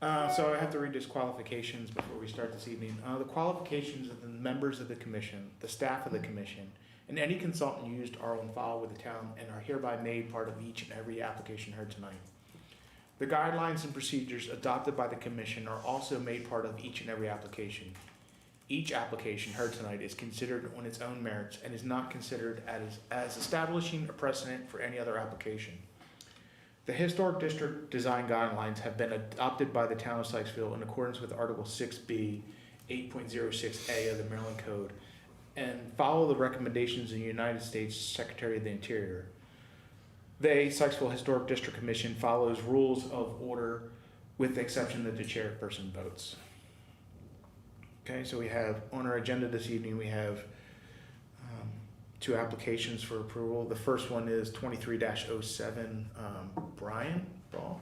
So I have to read disqualifications before we start this evening. The qualifications of the members of the commission, the staff of the commission, and any consultant used are on file with the town and are hereby made part of each and every application heard tonight. The guidelines and procedures adopted by the commission are also made part of each and every application. Each application heard tonight is considered on its own merits and is not considered as establishing a precedent for any other application. The Historic District Design Guidelines have been adopted by the town of Sykesville in accordance with Article 6B, 8.06A of the Maryland Code, and follow the recommendations of the United States Secretary of the Interior. They, Sykesville Historic District Commission, follows rules of order with the exception that the chairperson votes. Okay, so we have, on our agenda this evening, we have two applications for approval. The first one is 23-07, Brian Ball.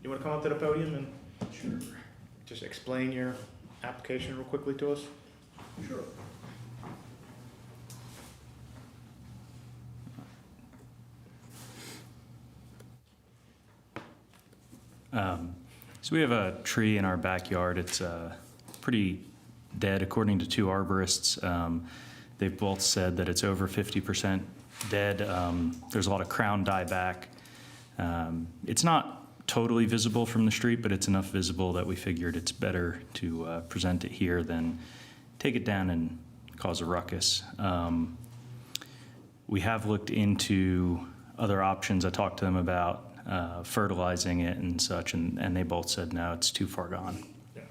You want to come up to the podium and just explain your application real quickly to us? Sure. So we have a tree in our backyard. It's pretty dead, according to two arborists. They've both said that it's over 50% dead. There's a lot of crown dieback. It's not totally visible from the street, but it's enough visible that we figured it's better to present it here than take it down and cause a ruckus. We have looked into other options. I talked to them about fertilizing it and such, and they both said no, it's too far gone. Yeah.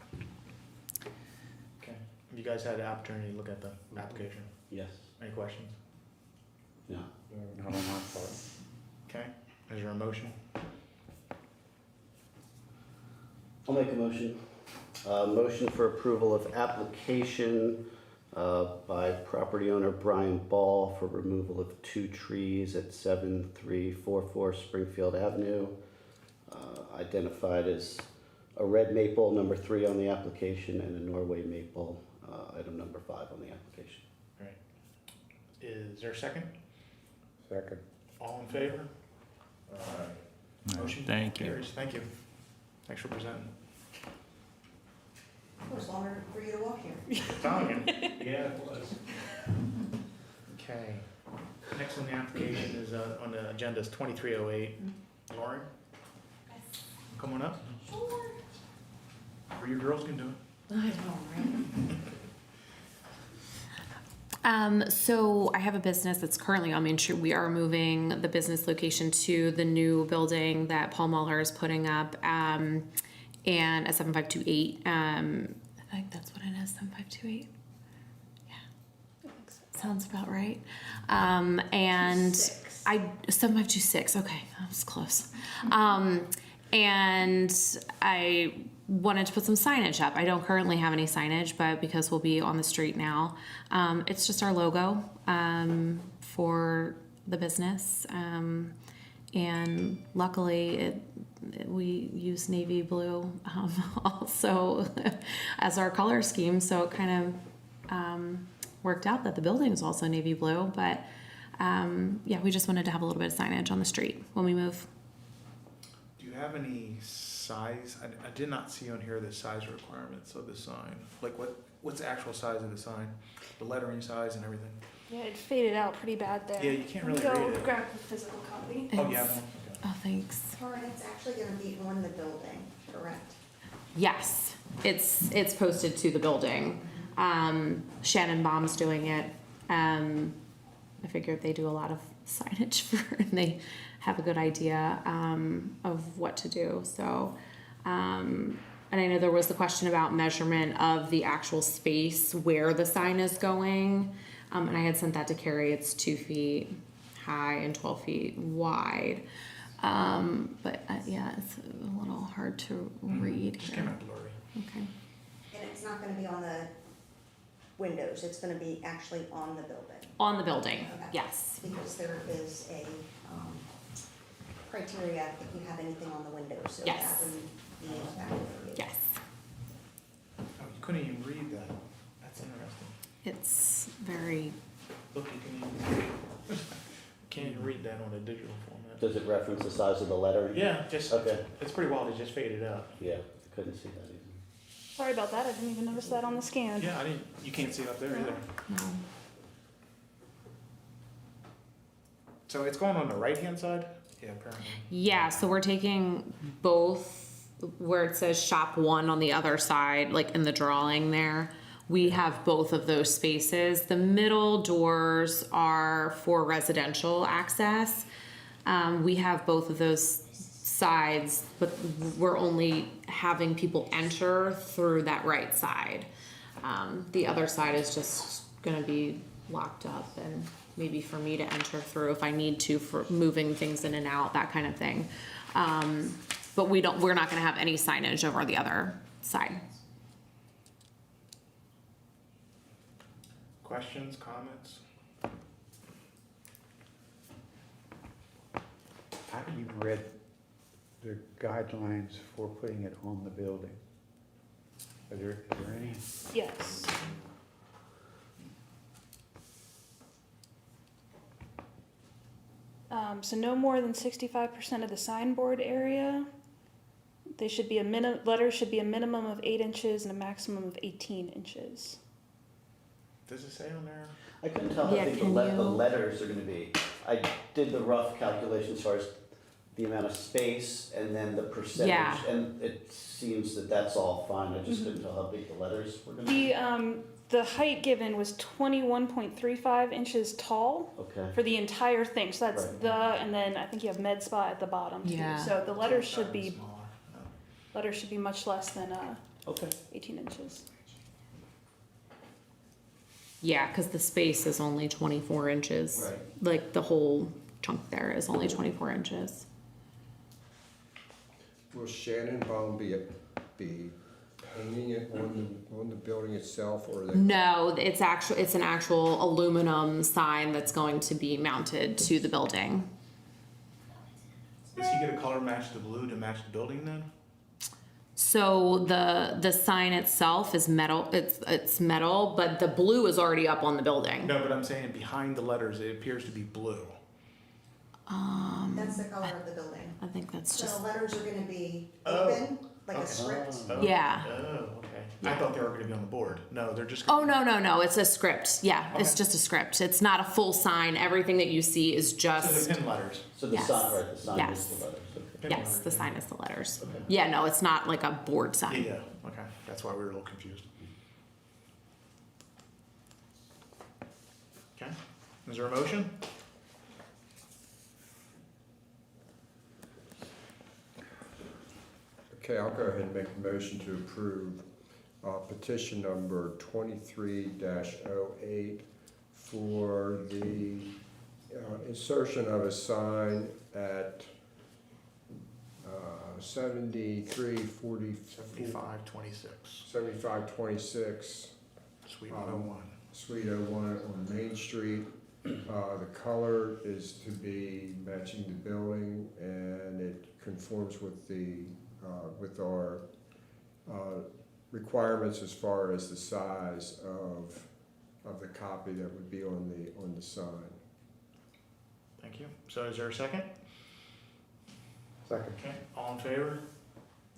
Okay. Have you guys had the opportunity to look at the application? Yes. Any questions? No. Not on my part. Okay. Is there a motion? I'll make a motion. Motion for approval of application by property owner Brian Ball for removal of 2 trees at 7344 Springfield Avenue, identified as a red maple, number 3 on the application, and a Norway maple, item number 5 on the application. Right. Is there a second? Second. All in favor? Motion Thank you. carries. Thank you. Thanks for presenting. It was longer for you to walk here. I'm telling you. Yeah, it was. Okay. Next on the application is, on the agenda is 2308. Lauren? Come on up. Sure. Or you girls can do it. I know, right? So I have a business that's currently on Main Street. We are moving the business location to the new building that Paul Muller is putting up, and at 7528. I think that's what it is, 7528. Yeah, sounds about right. And 7526. Okay, that was close. And I wanted to put some signage up. I don't currently have any signage, but because we'll be on the street now, it's just our logo for the business. And luckily, we use navy blue also as our color scheme, so it kind of worked out that the building is also navy blue. But yeah, we just wanted to have a little bit of signage on the street when we move. Do you have any size? I did not see on here the size requirements of the sign. Like what's the actual size of the sign? The lettering size and everything? Yeah, it faded out pretty bad there. Yeah, you can't really Go read it. grab the physical copy. Oh, yeah. It's- Okay. Oh, thanks. Or it's actually gonna be on the building, correct? Yes, it's posted to the building. Shannon Baum's doing it. I figured they do a lot of signage and they have a good idea of what to do. So, and I know there was the question about measurement of the actual space where the sign is going. And I had sent that to Carrie. It's 2 feet high and 12 feet wide. But yeah, it's a little hard to read Just here. came out blurry. Okay. And it's not gonna be on the windows, it's gonna be actually on the building. On the building, Okay. yes. Because there is a criteria if you have anything on the windows, so Yes. that would be impacted for you. Yes. Oh, you couldn't even read that. That's interesting. It's very, Look, you can even can't even read that on a digital format. Does it reference the size of the lettering? Yeah, just Okay. it's pretty wild. It just faded out. Yeah, couldn't see that either. Sorry about that, I didn't even notice that on the scan. Yeah, you can't see it up there either. No. So it's going on the right-hand side? Yeah, apparently. Yeah, so we're taking both where it says shop one on the other side, like in the drawing there. We have both of those spaces. The middle doors are for residential access. We have both of those sides, but we're only having people enter through that right side. The other side is just gonna be locked up and maybe for me to enter through if I need to for moving things in and out, that kind of thing. But we're not gonna have any signage over the other side. Questions, comments? I haven't even read the guidelines for putting it on the building. Is there any? Yes. So no more than 65% of the signboard area. They should be letters should be a minimum of 8 inches and a maximum of 18 inches. Does it say on there? I couldn't tell how Yeah, big the can you- letters are gonna be. I did the rough calculation as far as the amount of space and then the percentage. Yeah. And it seems that that's all fine, I just couldn't tell how big the letters were gonna be. The height given was 21.35 inches tall Okay, for the entire thing. So that's Right. and then I think you have med spa at the bottom too. Yeah. So the letters should Smaller. be Oh. much less than okay. 18 inches. Yeah, cause the space is only 24 inches. Right. Like the whole chunk there is only 24 inches. Will Shannon Baum be hanging it on the building itself, or they? No, it's an actual aluminum sign that's going to be mounted to the building. Is he gonna color match the blue to match the building then? So the sign itself is metal, it's metal, but the blue is already up on the building. No, but I'm saying behind the letters, it appears to be blue. That's the color of the building. I think that's So just, the letters are gonna be Oh, open, like okay. a script. Oh, Yeah. Oh, okay. I Yeah. thought they were gonna be on the board. No, they're just. oh, no, it's a script. Yeah, it's Okay. just a script. It's not a full sign. Everything that you see is So just, the pin letters. So the Yes. sign, right, the sign Yes. is the letters, okay. Pin yes, letters, the yeah. sign is the letters. Okay. Yeah, no, it's not like a board sign. Yeah, okay. That's why we were a little confused. Okay. Is there a motion? Okay, I'll go ahead and make a motion to approve petition number 23-08 for the insertion of a sign at 7526 Sweet 101. Suite 01 on Main Street. The color is to be matching the building, and it conforms with with our requirements as far as the size of the copy that would be on the sign. Thank you. So is there a second? Second. Okay, all in favor?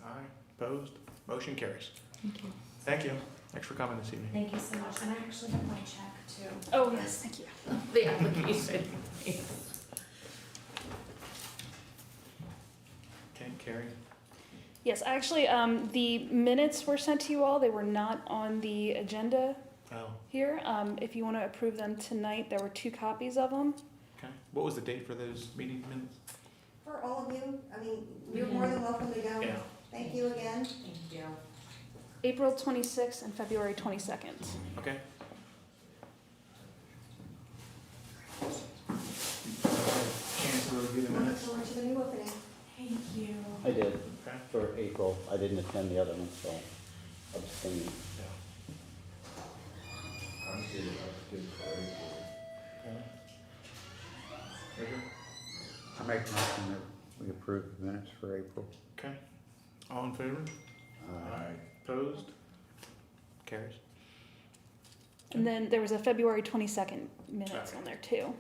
Aye, opposed? Motion carries. Thank you. Thank you. Thanks for coming this evening. Thank you so much. And I actually have my check too. Oh yes, thank you. The application. Okay, Carrie? Yes, actually, the minutes were sent to you all. They were not on the agenda Oh, here. If you want to approve them tonight, there were 2 copies of them. okay. What was the date for those meeting minutes? For all of you, I mean, you're more than welcome to go. Yeah. Thank you again. Thank you. April 26th and February 22nd. Okay. Chance to review the Look minutes? forward to the new opening. Thank you. I did, Okay. for April, I didn't attend the other one, so abstaining. I did for April. I make a motion that we approve the minutes for April. Okay. All in favor? Aye. Opposed? Carries. And then there was a February 22nd minutes on there too.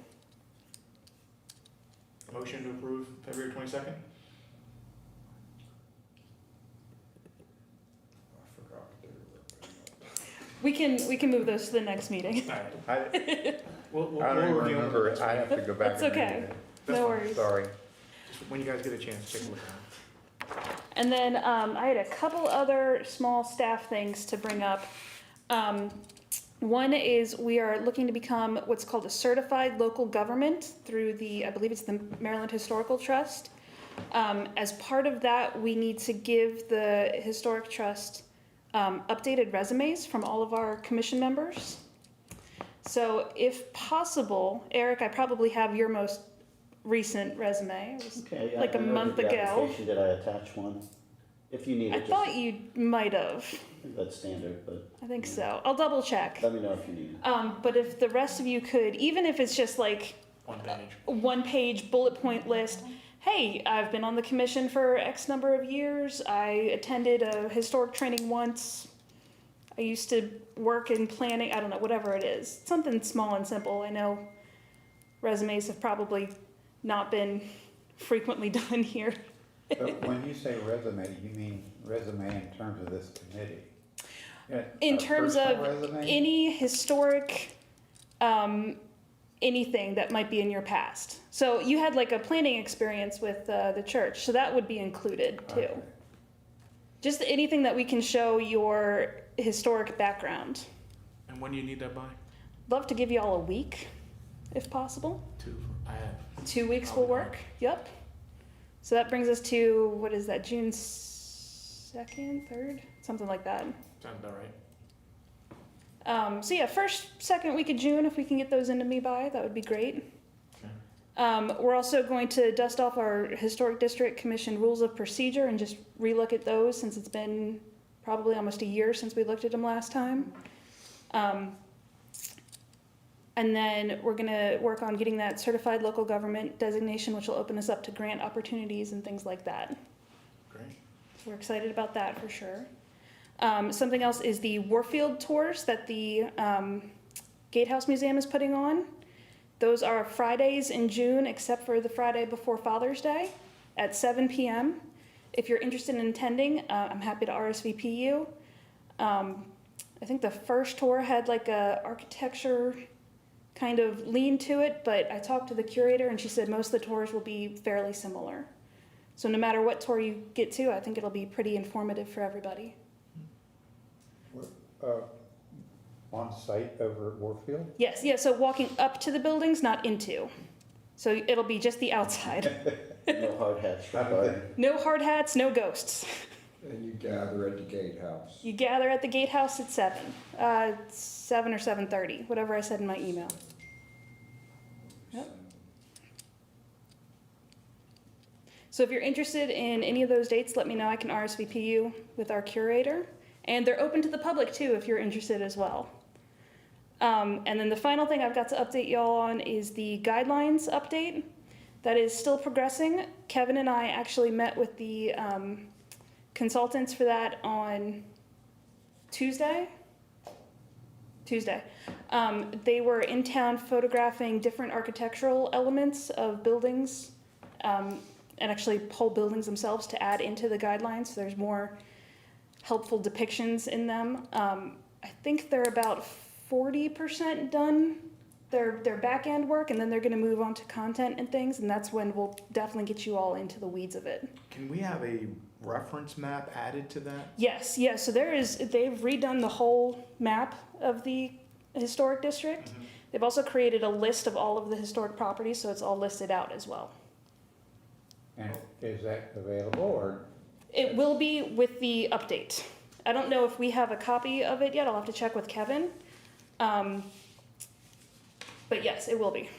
Motion to approve February 22nd? We can move those to the next meeting. All right. I, We'll I don't even review them remember next it. I week. have to go back That's and read okay. it. That's No fine. worries. Sorry. Just when you guys get a chance, take a look at them. And then I had a couple other small staff things to bring up. One is we are looking to become what's called a certified local government through I believe it's the Maryland Historical Trust. As part of that, we need to give the Historic Trust updated resumes from all of our commission members. So if possible, Eric, I probably have your most recent resume. It was Okay, like a I know month the ago. application, did I attach one? If you need I it, just, thought you might have. I think that's standard, but I think so. I'll double check. let me know if you need it. But if the rest of you could, even if it's just like One page. a one-page bullet point list. Hey, I've been on the commission for X number of years. I attended a historic training once. I used to work in planning. I don't know, whatever it is. Something small and simple. I know resumes have probably not been frequently done here. But when you say resume, you mean resume in terms of this committee? Yeah, In a terms personal of resume? any historic, anything that might be in your past. So you had like a planning experience with the church, so that would be included too. Okay. Just anything that we can show your historic background. And when do you need that by? Love to give you all a week, if possible. 2. I have. 2 weeks I'll will be work. Yep. So that brings us to, what is that, June 2nd, 3rd? Something like that. Sounds about right. So yeah, first, second week of June, if we can get those into me by, that would be great. Okay. We're also going to dust off our Historic District Commission rules of procedure and just relook at those since it's been probably almost a year since we looked at them last time. And then we're gonna work on getting that certified local government designation, which will open us up to grant opportunities and things like that. Great. So we're excited about that for sure. Something else is the Warfield tours that the Gatehouse Museum is putting on. Those are Fridays in June, except for the Friday before Father's Day at 7 p.m. If you're interested in attending, I'm happy to RSVP you. I think the first tour had like a architecture kind of lean to it, but I talked to the curator and she said most of the tours will be fairly similar. So no matter what tour you get to, I think it'll be pretty informative for everybody. On site over at Warfield? Yes, yeah, so walking up to the buildings, not into. So it'll be just the outside. No hard hats How do required. they- No hard hats, no ghosts. And you gather at the gatehouse. You gather at the gatehouse at 7. 7 or 7:30, whatever I said in my email. Yep. So if you're interested in any of those dates, let me know. I can RSVP you with our curator. And they're open to the public too if you're interested as well. And then the final thing I've got to update y'all on is the guidelines update. That is still progressing. Kevin and I actually met with the consultants for that on Tuesday. They were in town photographing different architectural elements of buildings and actually whole buildings themselves to add into the guidelines. So there's more helpful depictions in them. I think they're about 40% done their back end work, and then they're going to move on to content and things, and that's when we'll definitely get you all into the weeds of it. Can we have a reference map added to that? Yes, so they've redone the whole map of the historic district. Mm-hmm. They've also created a list of all of the historic properties, so it's all listed out as well. And is that available or? It will be with the update. I don't know if we have a copy of it yet. I'll have to check with Kevin. But yes, it will be.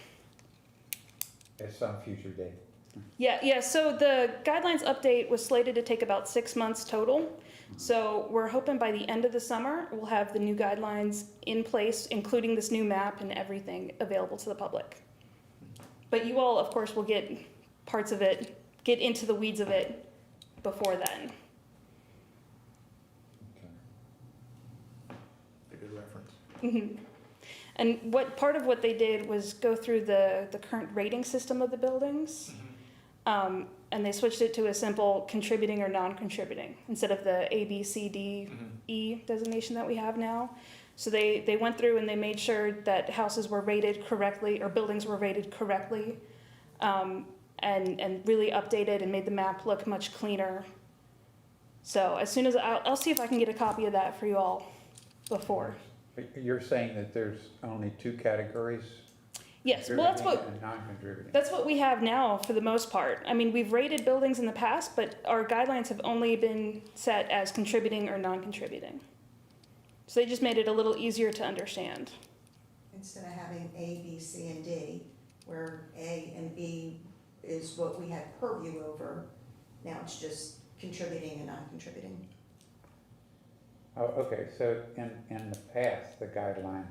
At some future date? Yeah, so the guidelines update was slated to take about 6 months total. So we're hoping by the end of the summer, we'll have the new guidelines in place, including this new map and everything available to the public. But you all, of course, will get parts of it, get into the weeds of it before then. A good reference. Mhm. And part of what they did was go through the current rating system of the buildings. And they switched it to a simple contributing or non-contributing instead of the A, B, C, D, E designation that we have now. So they went through and they made sure that houses were rated correctly, or buildings were rated correctly, and really updated and made the map look much cleaner. So as soon as, I'll see if I can get a copy of that for you all before. You're saying that there's only two categories? Yes, well, Contributing and non-contributing. that's what we have now for the most part. I mean, we've rated buildings in the past, but our guidelines have only been set as contributing or non-contributing. So they just made it a little easier to understand. Instead of having A, B, C, and D, where A and B is what we had purview over, now it's just contributing and non-contributing. Oh, okay, so in the past, the guideline,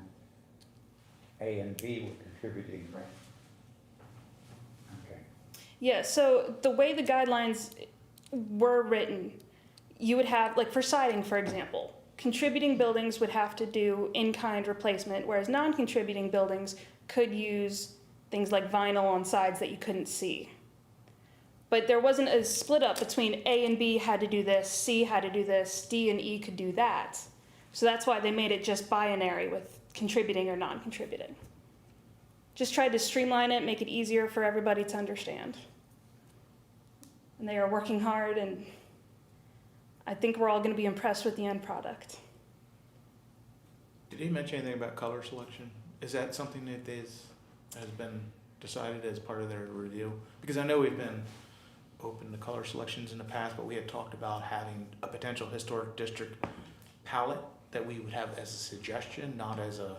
A and B were contributing. Right. Okay. Yeah, so the way the guidelines were written, you would have, like for siding, for example, contributing buildings would have to do in-kind replacement, whereas non-contributing buildings could use things like vinyl on sides that you couldn't see. But there wasn't a split up between A and B had to do this, C had to do this, D and E could do that. So that's why they made it just binary with contributing or non-contributing. Just tried to streamline it, make it easier for everybody to understand. And they are working hard, and I think we're all going to be impressed with the end product. Did he mention anything about color selection? Is that something that has been decided as part of their review? Because I know we've been open to color selections in the past, but we had talked about having a potential historic district palette that we would have as a suggestion, not as a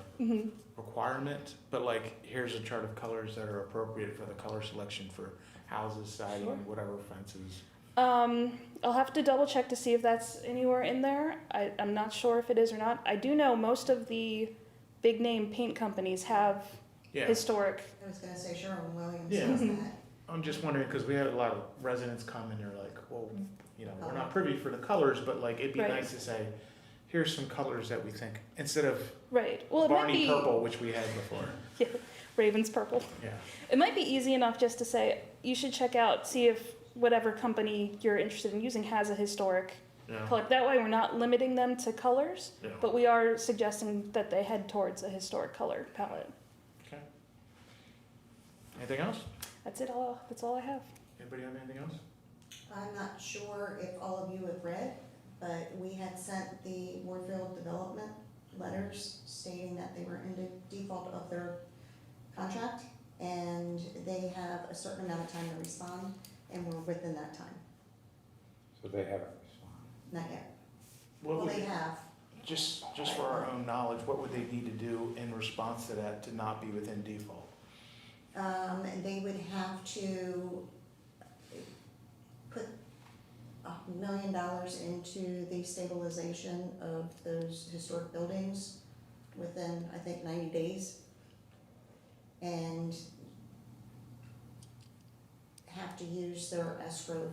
requirement. But like, here's a chart of colors that are appropriate for the color selection for houses, siding, Sure. whatever fences. I'll have to double check to see if that's anywhere in there. I'm not sure if it is or not. I do know most of the big name paint companies have Yeah. historic. I was gonna say Sherwin-Williams Yeah. does that. I'm just wondering, because we had a lot of residents come and they're like, well, you know, we're not privy for the colors, but like, it'd be Right. nice to say, here's some colors that we think, instead of Right. Well, it might Barney be purple, which we had before. Raven's purple. Yeah. It might be easy enough just to say you should check out, see if whatever company you're interested in using has a historic Yeah. color. That way, we're not limiting them to colors, Yeah. but we are suggesting that they head towards a historic color palette. Okay. Anything else? That's it. That's all I have. Anybody have anything else? I'm not sure if all of you have read, but we had sent the Warfield Development letters stating that they were in default of their contract, and they have a certain amount of time to respond, and we're within that time. So they haven't responded. Not yet. What Well, would, they have. just for our own knowledge, what would they need to do in response to that to not be within default? They would have to put $1 million into the stabilization of those historic buildings within, I think, 90 days. And have to use their escrow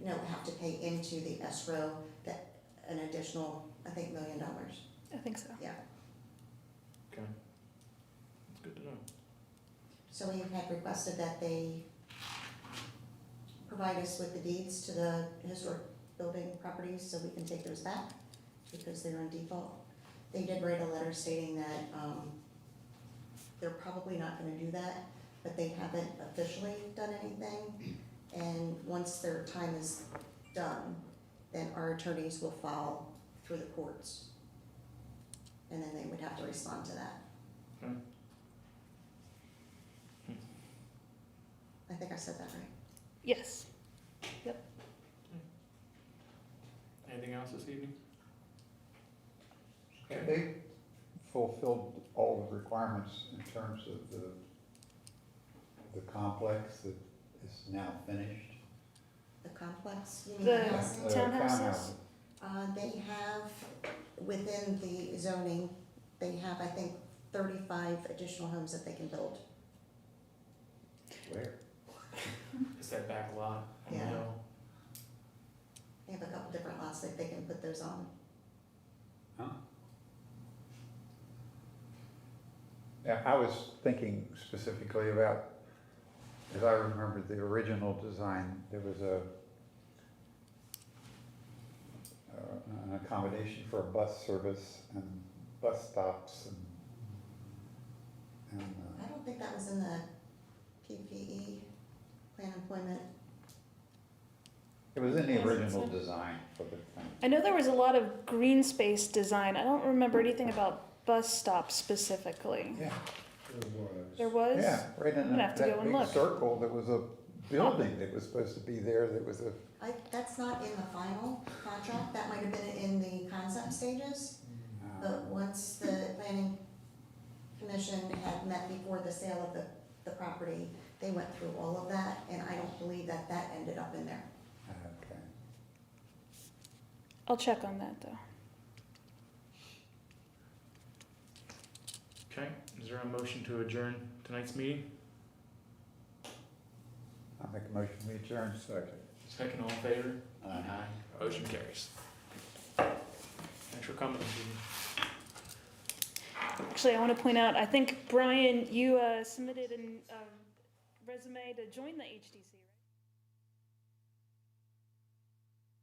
have to pay into the escrow that an additional, I think, $1 million. I think so. Yeah. Okay. That's good to know. So we had requested that they provide us with the deeds to the historic building properties so we can take those back because they're in default. They did write a letter stating that they're probably not gonna do that, but they haven't officially done anything. And once their time is done, then our attorneys will file through the courts. And then they would have to respond to that. Okay. I think I said that right. Yes. Anything else this evening? Have they fulfilled all the requirements in terms of the complex that is now finished? The complex, you mean The the housing? townhouses? They have, within the zoning, they have, I think, 35 additional homes that they can build. Where? It's that back lot on the Yeah. hill. They have a couple different lots that they can put those on. Huh? Yeah, I was thinking specifically about, as I remember the original design, there was an accommodation for a bus service, and bus stops and, I don't think that was in the PPE, plan employment. it was in the original design for the thing. I know there was a lot of green space design. I don't remember anything about bus stops specifically. Yeah, There was? yeah, right in gonna have to go that and big look. circle, there was a building that was supposed to be there, that was a, That's not in the final contract, that might have been in the concept stages. But once the planning commission had met before the sale of the property, they went through all of that, and I don't believe that that ended up in there. okay. I'll check on that though. Okay, is there a motion to adjourn tonight's meeting? I'll make a motion, we adjourn. Second. Second, all in favor? Aye. Motion carries. Thanks for coming this evening. Actually, I want to point out, I think, Brian, you submitted a resume to join the HDC, right?